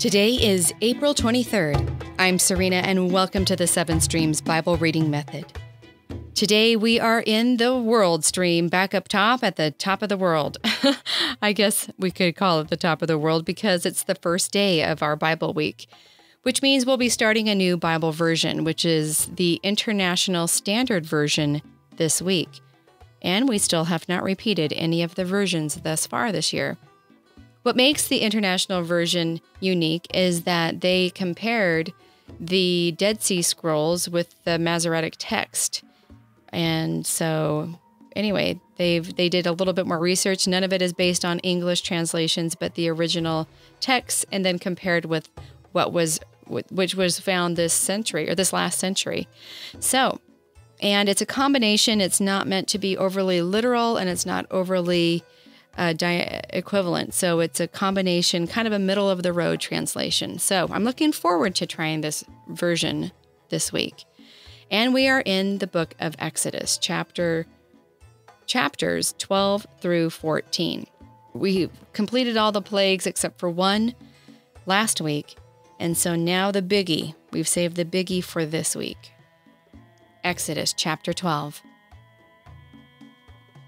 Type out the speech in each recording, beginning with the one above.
Today is April 23rd. I'm Serena, and welcome to the Seven Streams Bible Reading Method. Today we are in the World Stream, back up top at the top of the world. I guess we could call it the top of the world because it's the first day of our Bible week, which means we'll be starting a new Bible version, which is the International Standard Version this week. And we still have not repeated any of the versions thus far this year. What makes the International Version unique is that they compared the Dead Sea Scrolls with the Masoretic text. And so, anyway, they did a little bit more research. None of it is based on English translations, but the original text, and then compared with which was found this century, or this last century. So, and it's a combination. It's not meant to be overly literal, and it's not overly equivalent. So it's a combination, kind of a middle-of-the-road translation. So I'm looking forward to trying this version this week. And we are in the book of Exodus, chapters 12 through 14. We completed all the plagues except for one last week. And so now the biggie. We've saved the biggie for this week. Exodus chapter 12.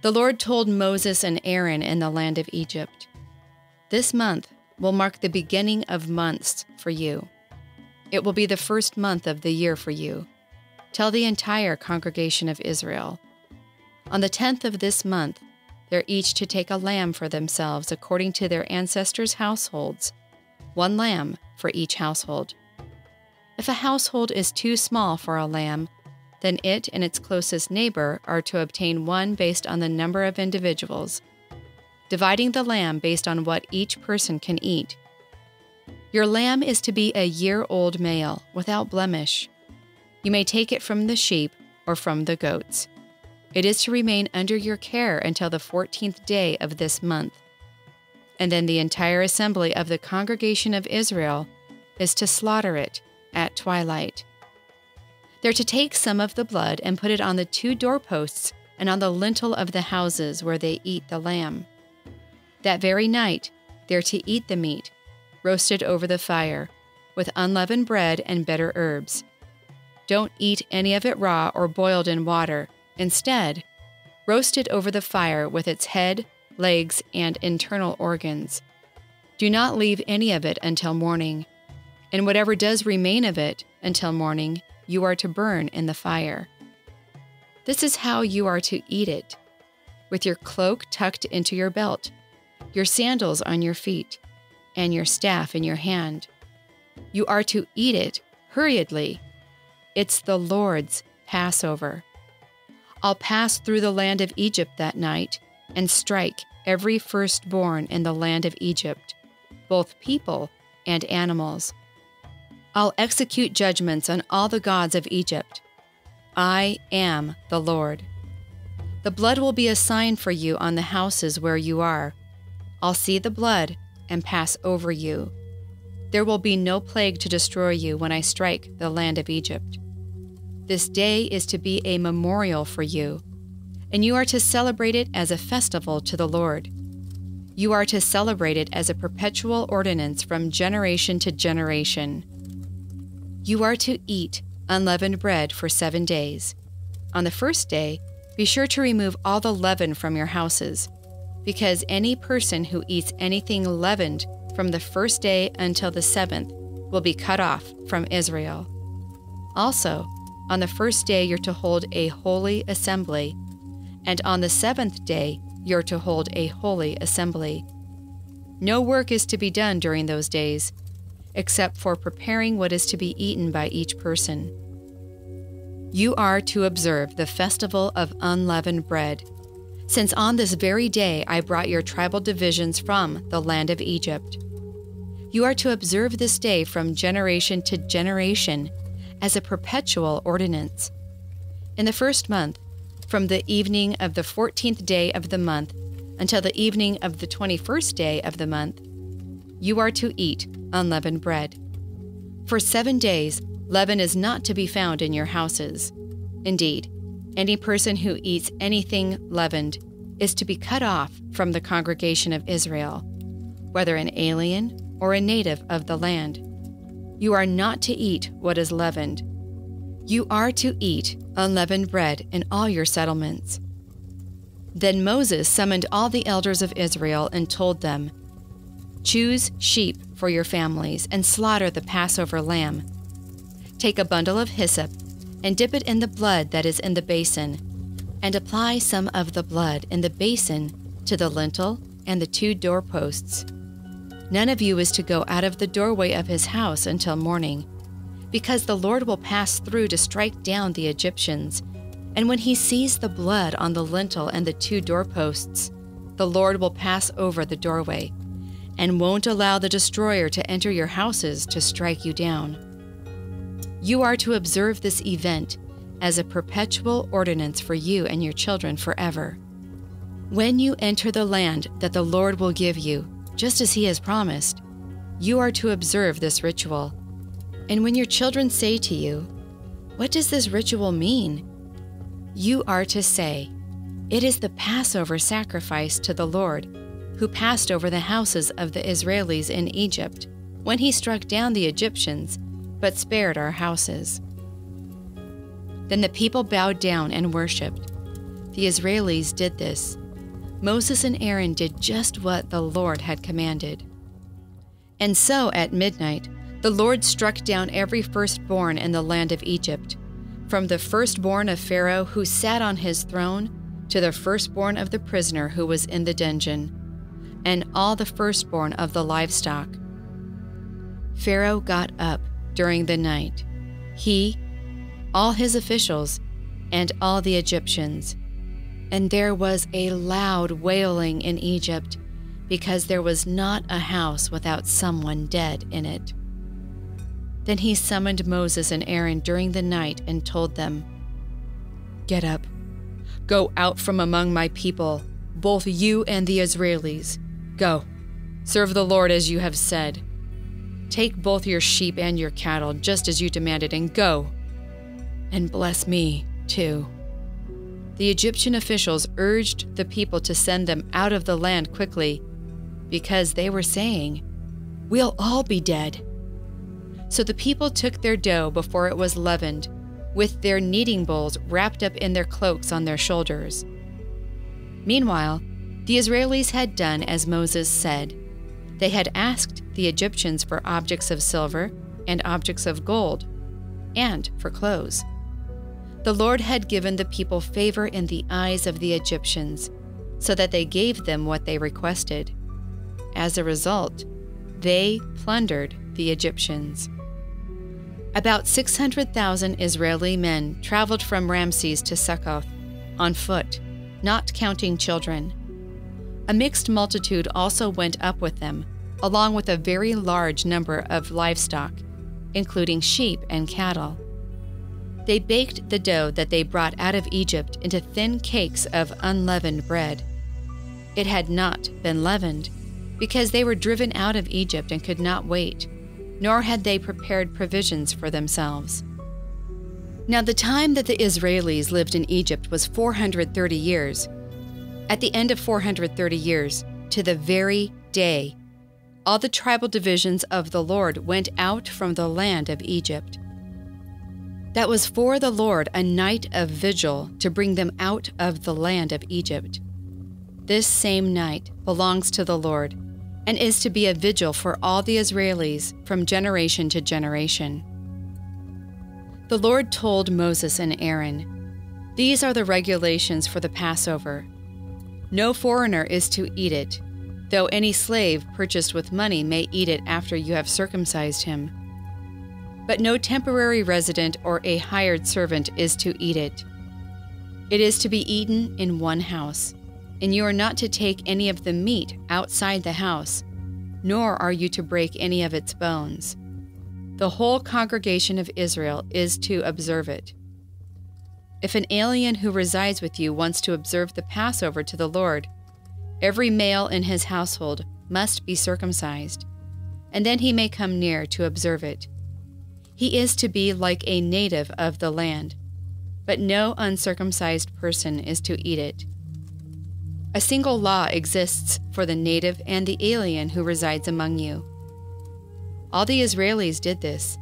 The Lord told Moses and Aaron in the land of Egypt, "This month will mark the beginning of months for you. It will be the first month of the year for you. Tell the entire congregation of Israel. On the 10th of this month, they're each to take a lamb for themselves according to their ancestors' households, one lamb for each household. If a household is too small for a lamb, then it and its closest neighbor are to obtain one based on the number of individuals, dividing the lamb based on what each person can eat. Your lamb is to be a year-old male, without blemish. You may take it from the sheep or from the goats. It is to remain under your care until the 14th day of this month. And then the entire assembly of the congregation of Israel is to slaughter it at twilight. They're to take some of the blood and put it on the 2 doorposts and on the lintel of the houses where they eat the lamb. That very night, they're to eat the meat, roasted over the fire, with unleavened bread and bitter herbs. Don't eat any of it raw or boiled in water. Instead, roast it over the fire with its head, legs, and internal organs. Do not leave any of it until morning, and whatever does remain of it until morning, you are to burn in the fire. This is how you are to eat it, with your cloak tucked into your belt, your sandals on your feet, and your staff in your hand. You are to eat it hurriedly. It's the Lord's Passover. I'll pass through the land of Egypt that night and strike every firstborn in the land of Egypt, both people and animals. I'll execute judgments on all the gods of Egypt. I am the Lord. The blood will be a sign for you on the houses where you are. I'll see the blood and pass over you. There will be no plague to destroy you when I strike the land of Egypt. This day is to be a memorial for you, and you are to celebrate it as a festival to the Lord. You are to celebrate it as a perpetual ordinance from generation to generation. You are to eat unleavened bread for 7 days. On the first day, be sure to remove all the leaven from your houses, because any person who eats anything leavened from the first day until the 7th will be cut off from Israel. Also, on the first day you're to hold a holy assembly, and on the 7th day you're to hold a holy assembly. No work is to be done during those days, except for preparing what is to be eaten by each person. You are to observe the festival of unleavened bread, since on this very day I brought your tribal divisions from the land of Egypt. You are to observe this day from generation to generation as a perpetual ordinance. In the first month, from the evening of the 14th day of the month until the evening of the 21st day of the month, you are to eat unleavened bread. For 7 days, leaven is not to be found in your houses. Indeed, any person who eats anything leavened is to be cut off from the congregation of Israel, whether an alien or a native of the land. You are not to eat what is leavened. You are to eat unleavened bread in all your settlements." Then Moses summoned all the elders of Israel and told them, "Choose sheep for your families and slaughter the Passover lamb. Take a bundle of hyssop and dip it in the blood that is in the basin, and apply some of the blood in the basin to the lintel and the 2 doorposts. None of you is to go out of the doorway of his house until morning, because the Lord will pass through to strike down the Egyptians. And when he sees the blood on the lintel and the 2 doorposts, the Lord will pass over the doorway, and won't allow the destroyer to enter your houses to strike you down. You are to observe this event as a perpetual ordinance for you and your children forever. When you enter the land that the Lord will give you, just as he has promised, you are to observe this ritual. And when your children say to you, 'What does this ritual mean?' you are to say, 'It is the Passover sacrifice to the Lord, who passed over the houses of the Israelis in Egypt, when he struck down the Egyptians, but spared our houses.'" Then the people bowed down and worshipped. The Israelis did this. Moses and Aaron did just what the Lord had commanded. And so at midnight, the Lord struck down every firstborn in the land of Egypt, from the firstborn of Pharaoh who sat on his throne to the firstborn of the prisoner who was in the dungeon, and all the firstborn of the livestock. Pharaoh got up during the night, he, all his officials, and all the Egyptians. And there was a loud wailing in Egypt, because there was not a house without someone dead in it. Then he summoned Moses and Aaron during the night and told them, "Get up, go out from among my people, both you and the Israelis. Go, serve the Lord as you have said. Take both your sheep and your cattle, just as you demanded, and go, and bless me too." The Egyptian officials urged the people to send them out of the land quickly, because they were saying, "We'll all be dead." So the people took their dough before it was leavened, with their kneading bowls wrapped up in their cloaks on their shoulders. Meanwhile, the Israelis had done as Moses said. They had asked the Egyptians for objects of silver and objects of gold, and for clothes. The Lord had given the people favor in the eyes of the Egyptians, so that they gave them what they requested. As a result, they plundered the Egyptians. About 600,000 Israeli men traveled from Ramses to Succoth on foot, not counting children. A mixed multitude also went up with them, along with a very large number of livestock, including sheep and cattle. They baked the dough that they brought out of Egypt into thin cakes of unleavened bread. It had not been leavened, because they were driven out of Egypt and could not wait, nor had they prepared provisions for themselves. Now the time that the Israelis lived in Egypt was 430 years. At the end of 430 years, to the very day, all the tribal divisions of the Lord went out from the land of Egypt. That was for the Lord a night of vigil to bring them out of the land of Egypt. This same night belongs to the Lord, and is to be a vigil for all the Israelis from generation to generation. The Lord told Moses and Aaron, "These are the regulations for the Passover. No foreigner is to eat it, though any slave purchased with money may eat it after you have circumcised him. But no temporary resident or a hired servant is to eat it. It is to be eaten in one house, and you are not to take any of the meat outside the house, nor are you to break any of its bones. The whole congregation of Israel is to observe it. If an alien who resides with you wants to observe the Passover to the Lord, every male in his household must be circumcised, and then he may come near to observe it. He is to be like a native of the land, but no uncircumcised person is to eat it. A single law exists for the native and the alien who resides among you. All the Israelis did this.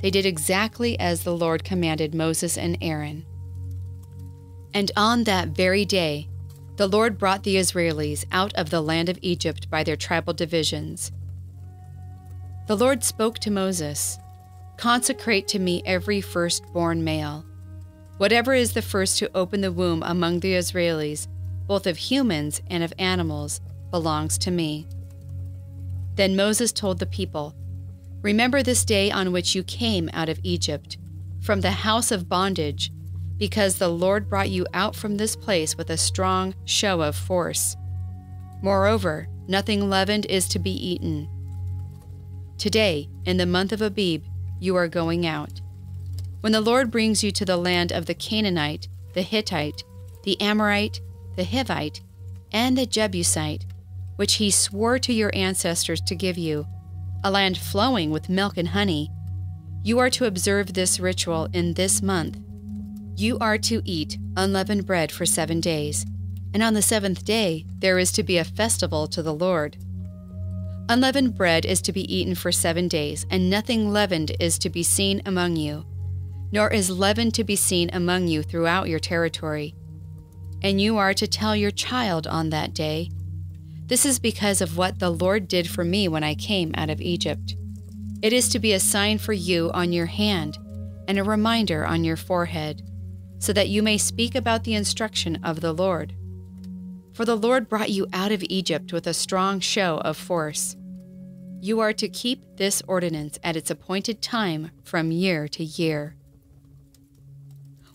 They did exactly as the Lord commanded Moses and Aaron. And on that very day, the Lord brought the Israelis out of the land of Egypt by their tribal divisions. The Lord spoke to Moses, "Consecrate to me every firstborn male. Whatever is the first to open the womb among the Israelis, both of humans and of animals, belongs to me." Then Moses told the people, "Remember this day on which you came out of Egypt, from the house of bondage, because the Lord brought you out from this place with a strong show of force. Moreover, nothing leavened is to be eaten. Today, in the month of Abib, you are going out. When the Lord brings you to the land of the Canaanite, the Hittite, the Amorite, the Hivite, and the Jebusite, which he swore to your ancestors to give you, a land flowing with milk and honey, you are to observe this ritual in this month. You are to eat unleavened bread for 7 days, and on the 7th day there is to be a festival to the Lord. Unleavened bread is to be eaten for 7 days, and nothing leavened is to be seen among you, nor is leaven to be seen among you throughout your territory. And you are to tell your child on that day, 'This is because of what the Lord did for me when I came out of Egypt.' It is to be a sign for you on your hand and a reminder on your forehead, so that you may speak about the instruction of the Lord. For the Lord brought you out of Egypt with a strong show of force. You are to keep this ordinance at its appointed time from year to year.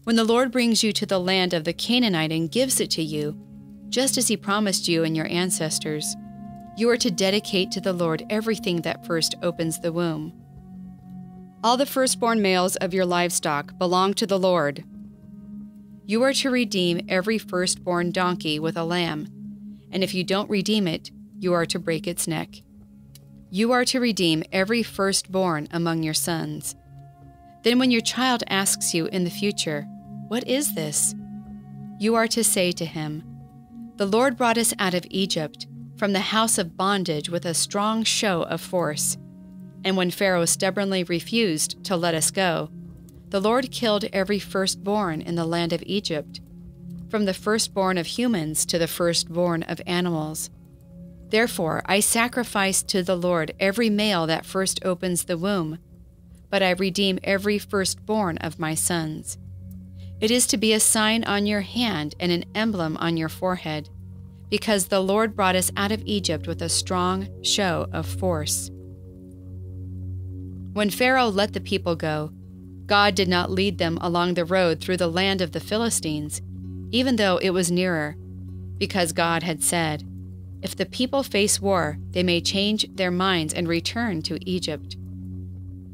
When the Lord brings you to the land of the Canaanite and gives it to you, just as he promised you and your ancestors, you are to dedicate to the Lord everything that first opens the womb. All the firstborn males of your livestock belong to the Lord. You are to redeem every firstborn donkey with a lamb, and if you don't redeem it, you are to break its neck. You are to redeem every firstborn among your sons. Then when your child asks you in the future, 'What is this?' you are to say to him, 'The Lord brought us out of Egypt, from the house of bondage with a strong show of force. And when Pharaoh stubbornly refused to let us go, the Lord killed every firstborn in the land of Egypt, from the firstborn of humans to the firstborn of animals. Therefore I sacrifice to the Lord every male that first opens the womb, but I redeem every firstborn of my sons. It is to be a sign on your hand and an emblem on your forehead, because the Lord brought us out of Egypt with a strong show of force." When Pharaoh let the people go, God did not lead them along the road through the land of the Philistines, even though it was nearer, because God had said, "If the people face war, they may change their minds and return to Egypt."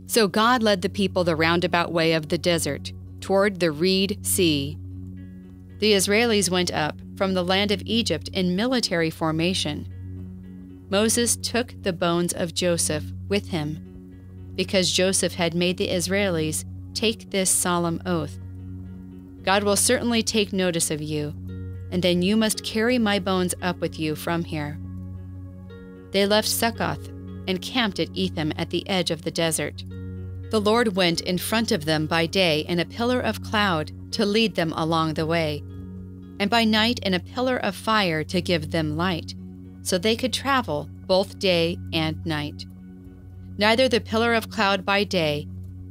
So God led the people the roundabout way of the desert, toward the Reed Sea. The Israelis went up from the land of Egypt in military formation. Moses took the bones of Joseph with him, because Joseph had made the Israelis take this solemn oath: "God will certainly take notice of you, and then you must carry my bones up with you from here." They left Succoth and camped at Etham at the edge of the desert. The Lord went in front of them by day in a pillar of cloud to lead them along the way, and by night in a pillar of fire to give them light, so they could travel both day and night. Neither the pillar of cloud by day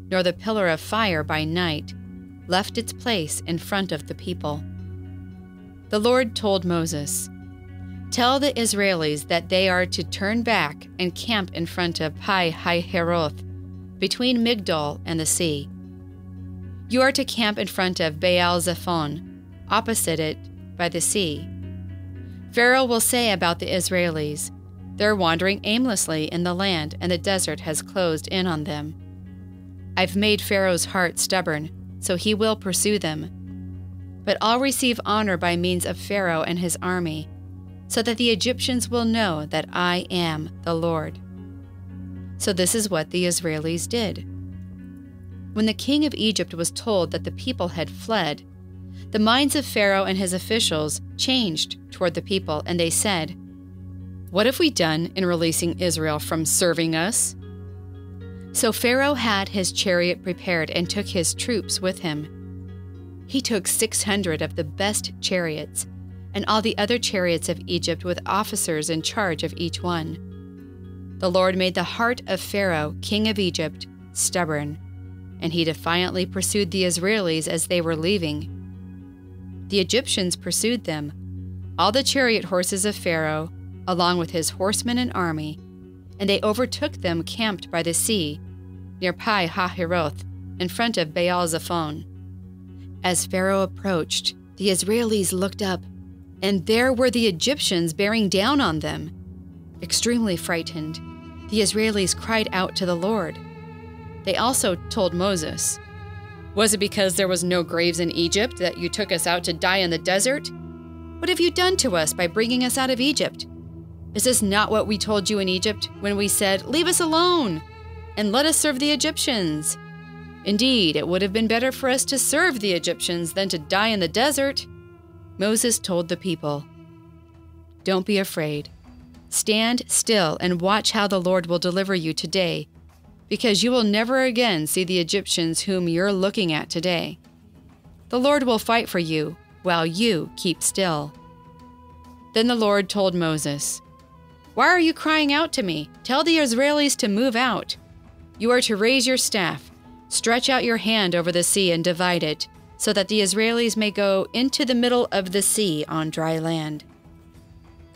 nor the pillar of fire by night left its place in front of the people. The Lord told Moses, "Tell the Israelis that they are to turn back and camp in front of Pi-Hahiroth, between Migdol and the sea. You are to camp in front of Baal-Zephon, opposite it by the sea. Pharaoh will say about the Israelis, 'They're wandering aimlessly in the land, and the desert has closed in on them.' I've made Pharaoh's heart stubborn, so he will pursue them. But I'll receive honor by means of Pharaoh and his army, so that the Egyptians will know that I am the Lord." So this is what the Israelis did. When the king of Egypt was told that the people had fled, the minds of Pharaoh and his officials changed toward the people, and they said, "What have we done in releasing Israel from serving us? So Pharaoh had his chariot prepared and took his troops with him. He took 600 of the best chariots, and all the other chariots of Egypt with officers in charge of each one. The Lord made the heart of Pharaoh, king of Egypt, stubborn, and he defiantly pursued the Israelis as they were leaving. The Egyptians pursued them, all the chariot horses of Pharaoh, along with his horsemen and army, and they overtook them camped by the sea, near Pi-hahiroth, in front of Baal-zephon. As Pharaoh approached, the Israelis looked up, and there were the Egyptians bearing down on them. Extremely frightened, the Israelis cried out to the Lord. They also told Moses, "Was it because there was no graves in Egypt that you took us out to die in the desert? What have you done to us by bringing us out of Egypt? Is this not what we told you in Egypt when we said, 'Leave us alone, and let us serve the Egyptians'? Indeed, it would have been better for us to serve the Egyptians than to die in the desert." Moses told the people, "Don't be afraid. Stand still and watch how the Lord will deliver you today, because you will never again see the Egyptians whom you're looking at today. The Lord will fight for you while you keep still." Then the Lord told Moses, "Why are you crying out to me? Tell the Israelis to move out. You are to raise your staff, stretch out your hand over the sea and divide it, so that the Israelis may go into the middle of the sea on dry land.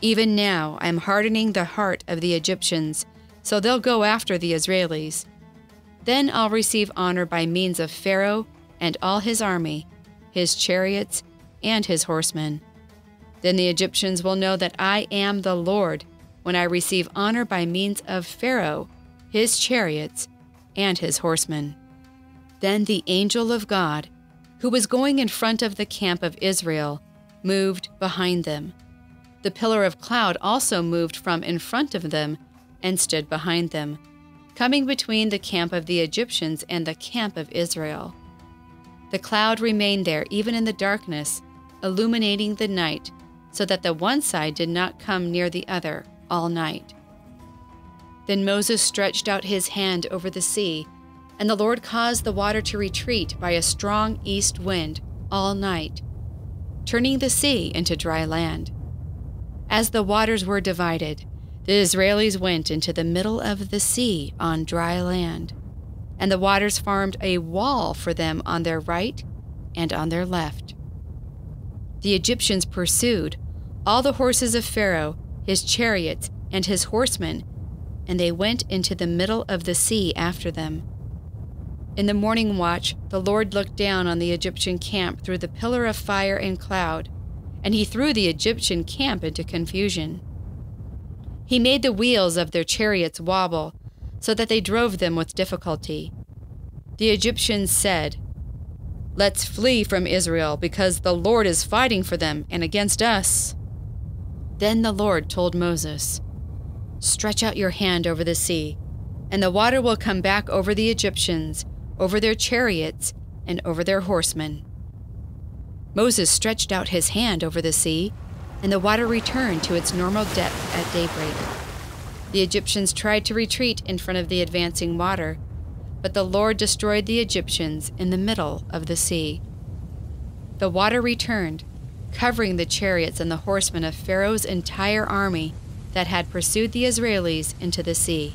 Even now I am hardening the heart of the Egyptians, so they'll go after the Israelis. Then I'll receive honor by means of Pharaoh and all his army, his chariots, and his horsemen. Then the Egyptians will know that I am the Lord when I receive honor by means of Pharaoh, his chariots, and his horsemen." Then the angel of God, who was going in front of the camp of Israel, moved behind them. The pillar of cloud also moved from in front of them and stood behind them, coming between the camp of the Egyptians and the camp of Israel. The cloud remained there even in the darkness, illuminating the night, so that the one side did not come near the other all night. Then Moses stretched out his hand over the sea, and the Lord caused the water to retreat by a strong east wind all night, turning the sea into dry land. As the waters were divided, the Israelis went into the middle of the sea on dry land, and the waters formed a wall for them on their right and on their left. The Egyptians pursued all the horses of Pharaoh, his chariots, and his horsemen, and they went into the middle of the sea after them. In the morning watch, the Lord looked down on the Egyptian camp through the pillar of fire and cloud, and he threw the Egyptian camp into confusion. He made the wheels of their chariots wobble, so that they drove them with difficulty. The Egyptians said, "Let's flee from Israel, because the Lord is fighting for them and against us." Then the Lord told Moses, "Stretch out your hand over the sea, and the water will come back over the Egyptians, over their chariots, and over their horsemen." Moses stretched out his hand over the sea, and the water returned to its normal depth at daybreak. The Egyptians tried to retreat in front of the advancing water, but the Lord destroyed the Egyptians in the middle of the sea. The water returned, covering the chariots and the horsemen of Pharaoh's entire army that had pursued the Israelis into the sea.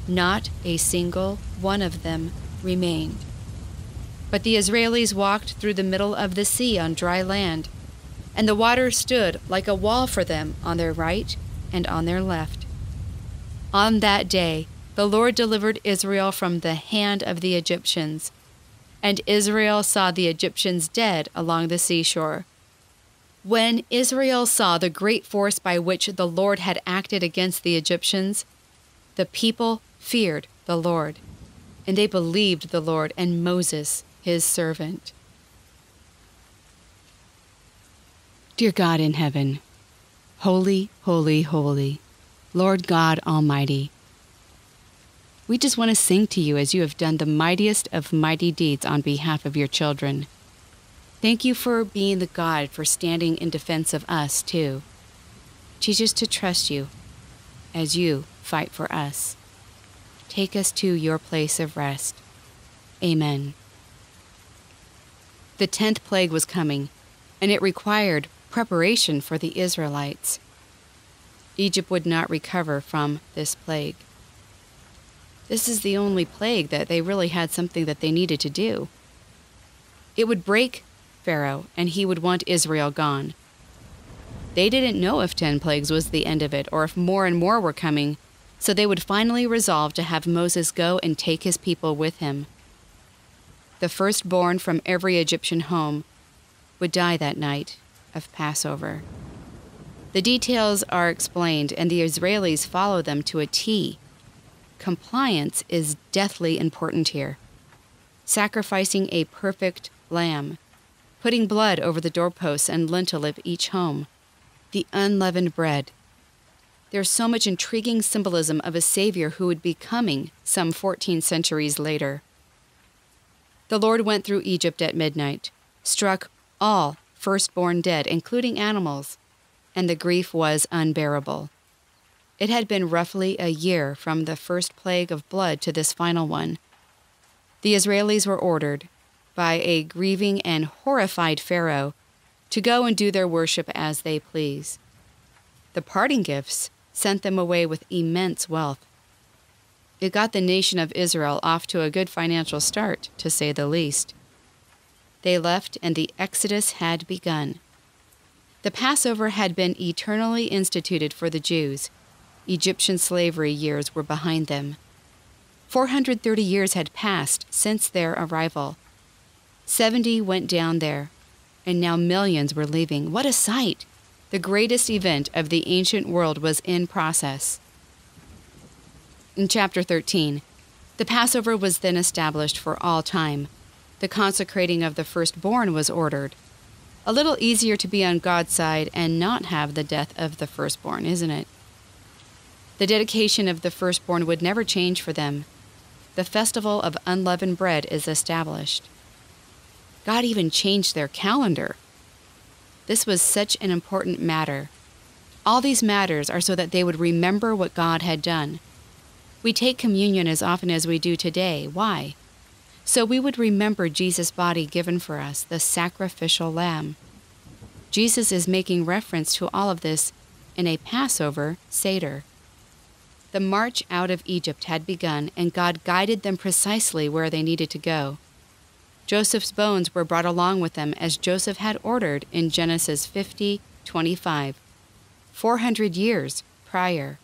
Not a single one of them remained. But the Israelis walked through the middle of the sea on dry land, and the water stood like a wall for them on their right and on their left. On that day, the Lord delivered Israel from the hand of the Egyptians, and Israel saw the Egyptians dead along the seashore. When Israel saw the great force by which the Lord had acted against the Egyptians, the people feared the Lord, and they believed the Lord and Moses, his servant. Dear God in heaven, holy, holy, holy, Lord God Almighty, we just want to sing to you as you have done the mightiest of mighty deeds on behalf of your children. Thank you for being the God for standing in defense of us, too. Teach us to trust you as you fight for us. take us to your place of rest. Amen. The 10th plague was coming, and it required preparation for the Israelites. Egypt would not recover from this plague. This is the only plague that they really had something that they needed to do. It would break Pharaoh, and he would want Israel gone. They didn't know if 10 plagues was the end of it, or if more and more were coming, so they would finally resolve to have Moses go and take his people with him. The firstborn from every Egyptian home would die that night of Passover. The details are explained, and the Israelis follow them to a T. Compliance is deathly important here. Sacrificing a perfect lamb, putting blood over the doorposts and lintel of each home, the unleavened bread. There's so much intriguing symbolism of a Savior who would be coming some 14 centuries later. The Lord went through Egypt at midnight, struck all firstborn dead, including animals, and the grief was unbearable. It had been roughly a year from the first plague of blood to this final one. The Israelis were ordered, by a grieving and horrified Pharaoh, to go and do their worship as they please. The parting gifts sent them away with immense wealth. It got the nation of Israel off to a good financial start, to say the least. They left, and the Exodus had begun. The Passover had been eternally instituted for the Jews. Egyptian slavery years were behind them. 430 years had passed since their arrival. 70 went down there, and now millions were leaving. What a sight! The greatest event of the ancient world was in process. In chapter 13, the Passover was then established for all time. The consecrating of the firstborn was ordered. A little easier to be on God's side and not have the death of the firstborn, isn't it? The dedication of the firstborn would never change for them. The festival of unleavened bread is established. God even changed their calendar. This was such an important matter. All these matters are so that they would remember what God had done. We take communion as often as we do today. Why? So we would remember Jesus' body given for us, the sacrificial lamb. Jesus is making reference to all of this in a Passover Seder. The march out of Egypt had begun, and God guided them precisely where they needed to go. Joseph's bones were brought along with them as Joseph had ordered in Genesis 50:25, 400 years prior.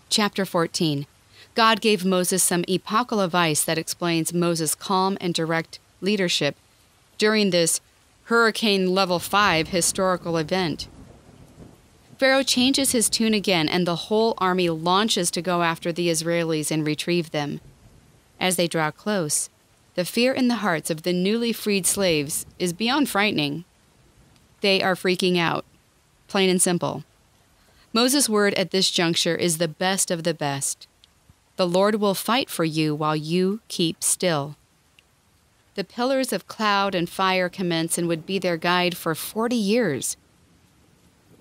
Chapter 14. God gave Moses some epochal advice that explains Moses' calm and direct leadership during this Hurricane Level 5 historical event. Pharaoh changes his tune again, and the whole army launches to go after the Israelis and retrieve them. As they draw close, the fear in the hearts of the newly freed slaves is beyond frightening. They are freaking out, plain and simple. Moses' word at this juncture is the best of the best. The Lord will fight for you while you keep still. The pillars of cloud and fire commence and would be their guide for 40 years.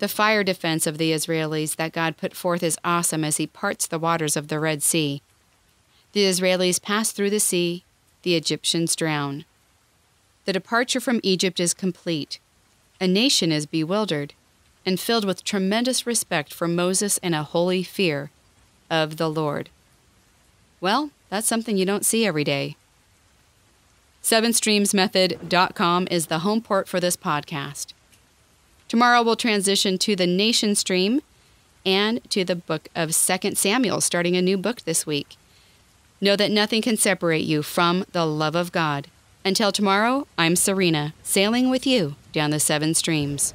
The fire defense of the Israelis that God put forth is awesome as he parts the waters of the Red Sea. The Israelis pass through the sea, the Egyptians drown. The departure from Egypt is complete. A nation is bewildered and filled with tremendous respect for Moses and a holy fear of the Lord. Well, that's something you don't see every day. 7streamsmethod.com is the home port for this podcast. Tomorrow we'll transition to the Nation Stream and to the book of 2 Samuel, starting a new book this week. Know that nothing can separate you from the love of God. Until tomorrow, I'm Serena, sailing with you down the 7 streams.